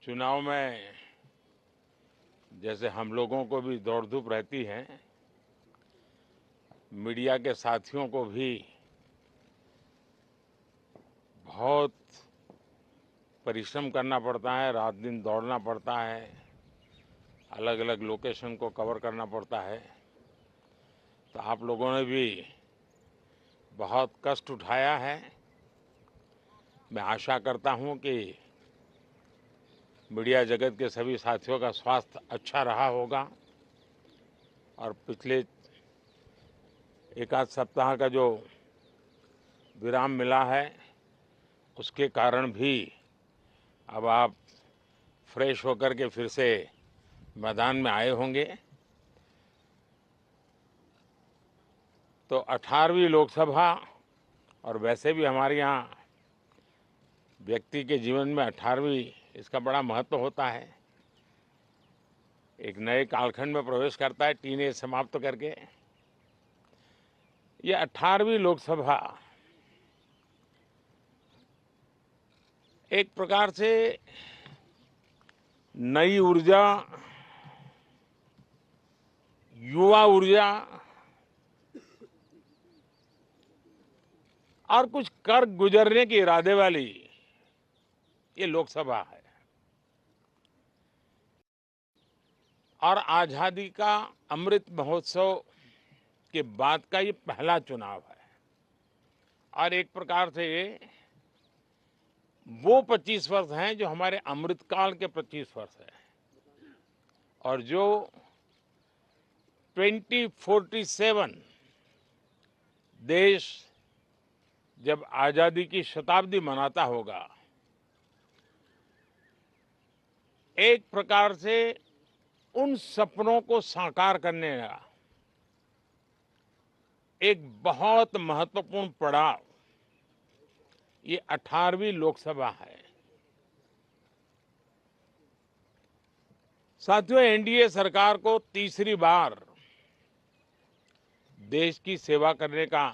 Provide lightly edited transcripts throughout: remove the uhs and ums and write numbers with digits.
चुनाव में जैसे हम लोगों को भी दौड़ धूप रहती है, मीडिया के साथियों को भी बहुत परिश्रम करना पड़ता है, रात दिन दौड़ना पड़ता है, अलग अलग लोकेशन को कवर करना पड़ता है। तो आप लोगों ने भी बहुत कष्ट उठाया है। मैं आशा करता हूं कि मीडिया जगत के सभी साथियों का स्वास्थ्य अच्छा रहा होगा और पिछले एक आध सप्ताह का जो विराम मिला है उसके कारण भी अब आप फ्रेश होकर के फिर से मैदान में आए होंगे। तो 18वीं लोकसभा, और वैसे भी हमारे यहाँ व्यक्ति के जीवन में 18वीं इसका बड़ा महत्व होता है। एक नए कालखंड में प्रवेश करता है टीनेज समाप्त करके। ये 18वीं लोकसभा एक प्रकार से नई ऊर्जा, युवा ऊर्जा और कुछ कर गुजरने के इरादे वाली ये लोकसभा है और आजादी का अमृत महोत्सव के बाद का ये पहला चुनाव है। और एक प्रकार से वो 25 वर्ष हैं जो हमारे अमृतकाल के 25 वर्ष हैं और जो 2047 देश जब आजादी की शताब्दी मनाता होगा, एक प्रकार से उन सपनों को साकार करने का एक बहुत महत्वपूर्ण पड़ाव ये 18वीं लोकसभा है। साथियों, एनडीए सरकार को तीसरी बार देश की सेवा करने का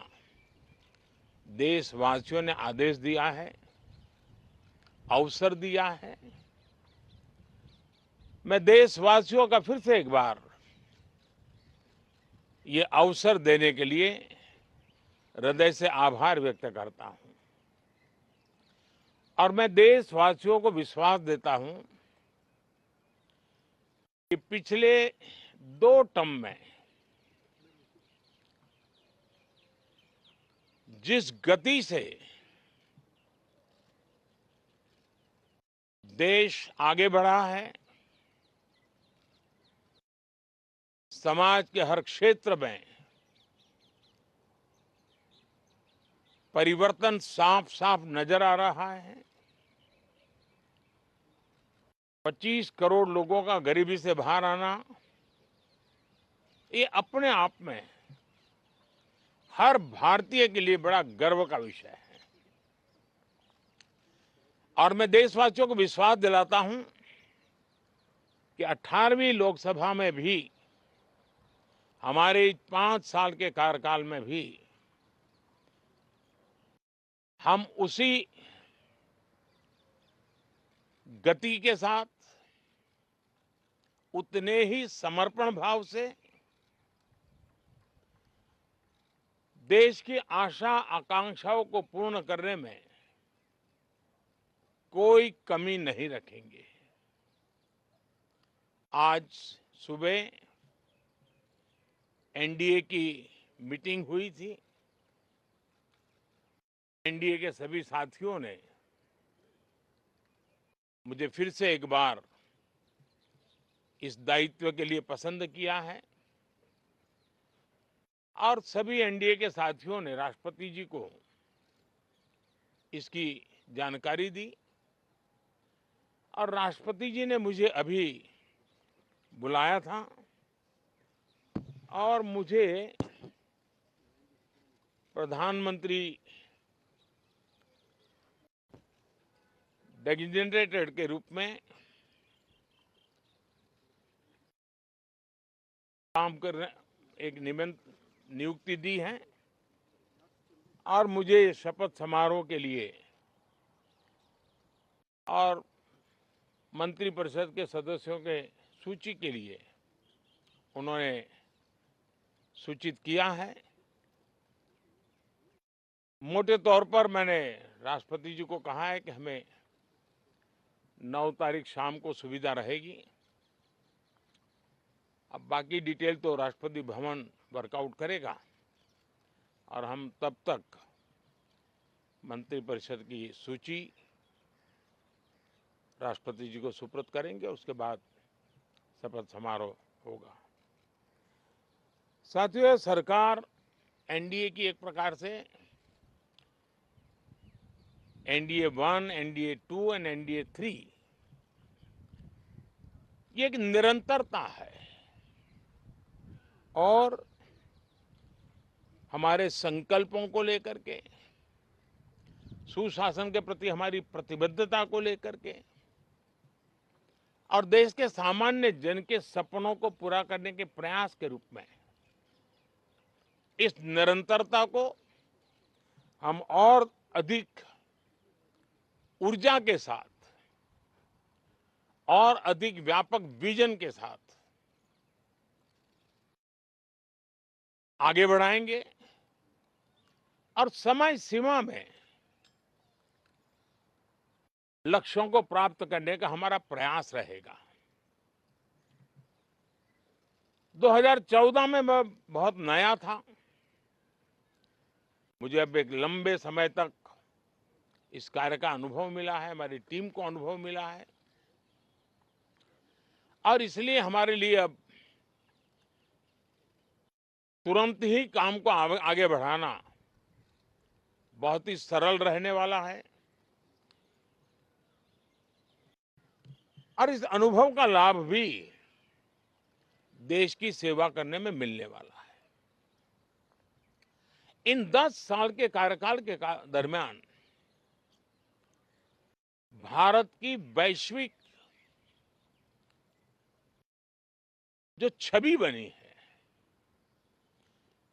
देशवासियों ने आदेश दिया है, अवसर दिया है। मैं देशवासियों का फिर से एक बार ये अवसर देने के लिए हृदय से आभार व्यक्त करता हूं और मैं देशवासियों को विश्वास देता हूं कि पिछले 2 टर्म में जिस गति से देश आगे बढ़ा है, समाज के हर क्षेत्र में परिवर्तन साफ साफ नजर आ रहा है। 25 करोड़ लोगों का गरीबी से बाहर आना, ये अपने आप में हर भारतीय के लिए बड़ा गर्व का विषय है। और मैं देशवासियों को विश्वास दिलाता हूं कि 18वीं लोकसभा में भी, हमारे 5 साल के कार्यकाल में भी, हम उसी गति के साथ, उतने ही समर्पण भाव से देश की आशा आकांक्षाओं को पूर्ण करने में कोई कमी नहीं रखेंगे। आज सुबह एनडीए की मीटिंग हुई थी। एनडीए के सभी साथियों ने मुझे फिर से एक बार इस दायित्व के लिए पसंद किया है और सभी एनडीए के साथियों ने राष्ट्रपति जी को इसकी जानकारी दी और राष्ट्रपति जी ने मुझे अभी बुलाया था और मुझे प्रधानमंत्री डेजिग्नेटेड के रूप में काम करने एक नियुक्ति दी है और मुझे शपथ समारोह के लिए और मंत्रिपरिषद के सदस्यों के सूची के लिए उन्होंने सूचित किया है। मोटे तौर पर मैंने राष्ट्रपति जी को कहा है कि हमें 9 तारीख शाम को सुविधा रहेगी। अब बाकी डिटेल तो राष्ट्रपति भवन वर्कआउट करेगा और हम तब तक मंत्रिपरिषद की सूची राष्ट्रपति जी को सुपुर्द करेंगे। उसके बाद शपथ समारोह होगा। साथियों, सरकार एनडीए की एक प्रकार से एनडीए 1, एनडीए 2 और एनडीए 3 ये एक निरंतरता है और हमारे संकल्पों को लेकर के, सुशासन के प्रति हमारी प्रतिबद्धता को लेकर के और देश के सामान्य जन के सपनों को पूरा करने के प्रयास के रूप में इस निरंतरता को हम और अधिक ऊर्जा के साथ और अधिक व्यापक विजन के साथ आगे बढ़ाएंगे और समय सीमा में लक्ष्यों को प्राप्त करने का हमारा प्रयास रहेगा। 2014 में मैं बहुत नया था। मुझे अब एक लंबे समय तक इस कार्य का अनुभव मिला है, हमारी टीम को अनुभव मिला है और इसलिए हमारे लिए अब तुरंत ही काम को आगे बढ़ाना बहुत ही सरल रहने वाला है और इस अनुभव का लाभ भी देश की सेवा करने में मिलने वाला है। इन 10 साल के कार्यकाल के दरमियान भारत की वैश्विक जो छवि बनी है,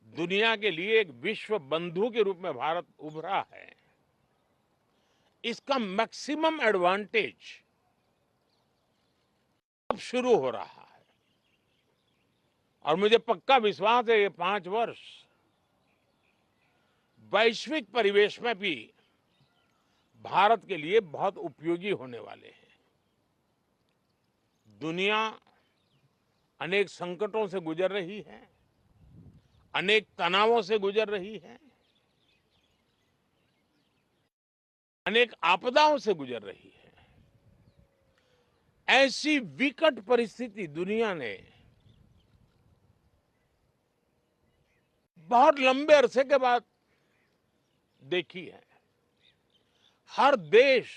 दुनिया के लिए एक विश्व बंधु के रूप में भारत उभरा है, इसका मैक्सिमम एडवांटेज अब शुरू हो रहा है और मुझे पक्का विश्वास है ये 5 वर्ष वैश्विक परिवेश में भी भारत के लिए बहुत उपयोगी होने वाले हैं। दुनिया अनेक संकटों से गुजर रही है, अनेक तनावों से गुजर रही है, अनेक आपदाओं से गुजर रही है। ऐसी विकट परिस्थिति दुनिया ने बहुत लंबे अरसे के बाद देखी है। हर देश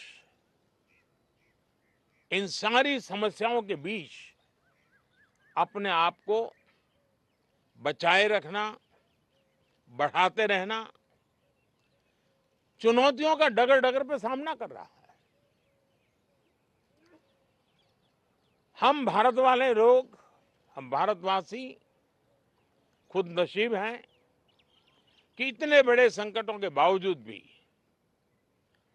इन सारी समस्याओं के बीच अपने आप को बचाए रखना, बढ़ाते रहना, चुनौतियों का डगर डगर पे सामना कर रहा है। हम भारत वाले लोग, हम भारतवासी खुद नसीब हैं कि इतने बड़े संकटों के बावजूद भी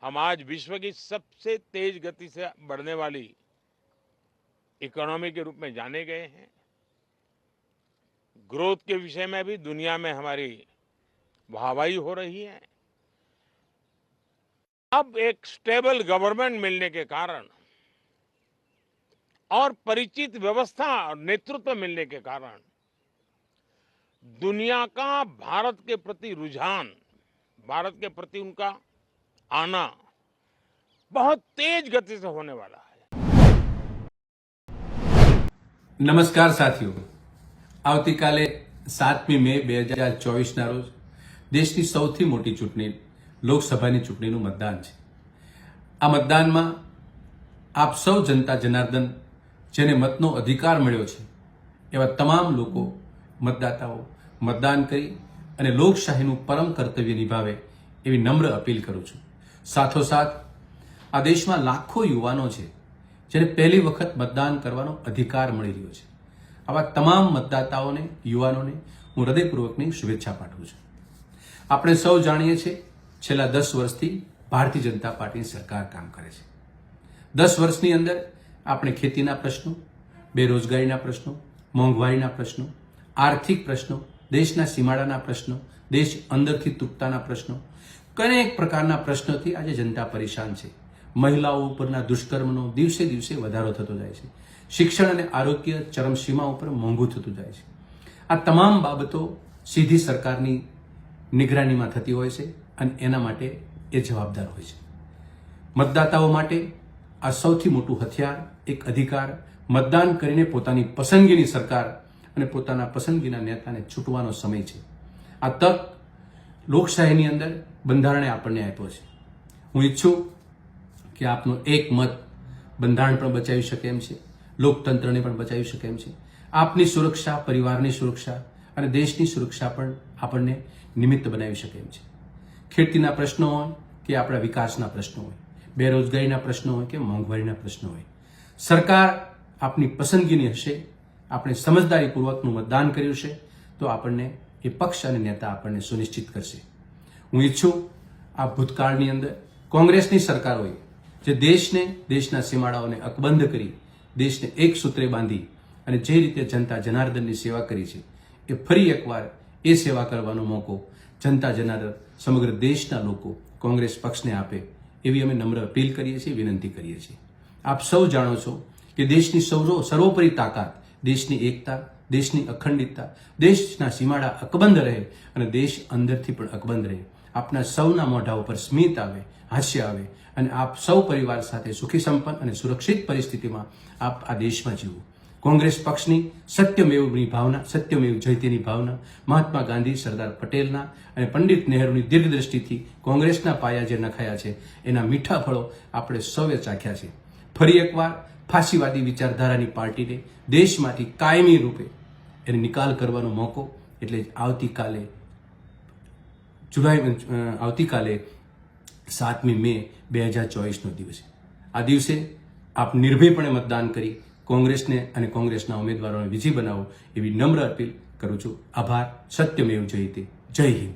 हम आज विश्व की सबसे तेज गति से बढ़ने वाली इकोनॉमी के रूप में जाने गए हैं। ग्रोथ के विषय में भी दुनिया में हमारी वाहवाही हो रही है। अब एक स्टेबल गवर्नमेंट मिलने के कारण और परिचित व्यवस्था और नेतृत्व मिलने के कारण दुनिया का भारत के प्रति रुझान, भारत के प्रति उनका आना बहुत तेज गति से होने वाला है। नमस्कार साथियों, આવતીકાલે 7મી મે 2024ના રોજ દેશની સૌથી મોટી ચૂંટણી લોકસભાની ચૂંટણીનું મતદાન છે। આ મતદાનમાં આપ સૌ જનતા જનાર્દન જેને મતનો અધિકાર મળ્યો છે એવા તમામ લોકો મતદાતાઓ મતદાન કરી અને લોકશાહીનું પરમ કર્તવ્ય નિભાવે એવી નમ્ર અપીલ કરું છું। સાથોસાથ આ દેશમાં લાખો યુવાનો છે જેને પહેલી વખત મતદાન કરવાનો અધિકાર મળી રહ્યો છે। આવા તમામ મતદાતાઓને, યુવાનોને હું હૃદયપૂર્વકની શુભેચ્છા પાઠવું છું। આપણે સૌ જાણીએ છીએ છેલ્લા 10 વર્ષથી ભારતીય જનતા પાર્ટીની સરકાર કામ કરે છે। 10 વર્ષની અંદર આપણે ખેતીના પ્રશ્નો, બેરોજગારીના પ્રશ્નો, મોંઘવારીના પ્રશ્નો, આર્થિક પ્રશ્નો, દેશના સીમાડાના પ્રશ્નો, દેશ અંદરથી તૂટતાના પ્રશ્નો, અનેક પ્રકારના પ્રશ્નોથી આજે જનતા પરેશાન છે. મહિલાઓ ઉપરના દુષ્કર્મનો દિવસે દિવસે વધારો થતો જાય છે. શિક્ષણ અને આરોગ્ય ચરમસીમા ઉપર મોંઘું થતું જાય છે. આ તમામ બાબતો સીધી સરકારની નિગરાનીમાં થતી હોય છે અને એના માટે એ જવાબદાર હોય છે. મતદાતાઓ માટે આ સૌથી મોટું હથિયાર, એક અધિકાર, મતદાન કરીને પોતાની પસંદગીની સરકાર અને પોતાના પસંદગીના નેતાને છૂટવાનો સમય છે. આ તક લોકશાહીની અંદર બંધારણે આપણને આપ્યો છે. હું ઈચ્છું કે આપનો એક મત બંધારણ પણ બચાવી શકે એમ છે, લોકતંત્રને પણ બચાવી શકે એમ છે. આપની સુરક્ષા, પરિવારની સુરક્ષા અને દેશની સુરક્ષા પણ આપણને નિમિત્ત બનાવી શકે એમ છે. ખેતીના પ્રશ્નો હોય કે આપણા વિકાસના પ્રશ્નો હોય, બેરોજગારીના પ્રશ્નો હોય કે મોંઘવારીના પ્રશ્નો હોય, સરકાર આપની પસંદગીની હશે, આપણે સમજદારીપૂર્વકનું મતદાન કર્યું છે તો આપણને એ પક્ષ અને નેતા આપણને સુનિશ્ચિત કરશે. હું ઈચ્છું આ ભૂતકાળની અંદર કોંગ્રેસની સરકારોએ જે દેશને, દેશના સીમાડાઓને અકબંધ કરી, દેશને એક સૂત્રે બાંધી અને જે રીતે જનતા જનાર્દનની સેવા કરી છે, એ ફરી એકવાર એ સેવા કરવાનો મોકો જનતા જનાર્દન સમગ્ર દેશના લોકો કોંગ્રેસ પક્ષને આપે એવી અમે નમ્ર અપીલ કરીએ છીએ, વિનંતી કરીએ છીએ. આપ સૌ જાણો છો કે દેશની સર્વોપરી તાકાત, દેશની એકતા, દેશની અખંડિતતા, દેશના સીમાડા અકબંધ રહે અને દેશ અંદરથી પણ અકબંધ રહે. આપના સૌના મોઢા ઉપર સ્મિત આવે, હાસ્ય આવે અને આપ સૌ પરિવાર સાથે સુખી સંપન્ન અને સુરક્ષિત પરિસ્થિતિમાં આપ આ દેશમાં જીવો. કોંગ્રેસ પક્ષની સત્યમેવની ભાવના, સત્યમેવ જયતેની ભાવના, મહાત્મા ગાંધી, સરદાર પટેલના અને પંડિત નહેરુની દીર્ઘદ્રષ્ટિથી કોંગ્રેસના પાયા જે નખાયા છે એના મીઠા ફળો આપણે સૌએ ચાખ્યા છે. ફરી એકવાર ફાંસીવાદી વિચારધારાની પાર્ટીને દેશમાંથી કાયમી રૂપે એને નિકાલ કરવાનો મોકો એટલે આવતીકાલે 7મી મે 2024નો દિવસ છે. આ દિવસે આપ નિર્ભયપણે મતદાન કરી કોંગ્રેસને અને કોંગ્રેસના ઉમેદવારોને વિજયી બનાવો એવી નમ્ર અપીલ કરું છું. આભાર. સત્યમેવ જયતે. જય હિન્દ.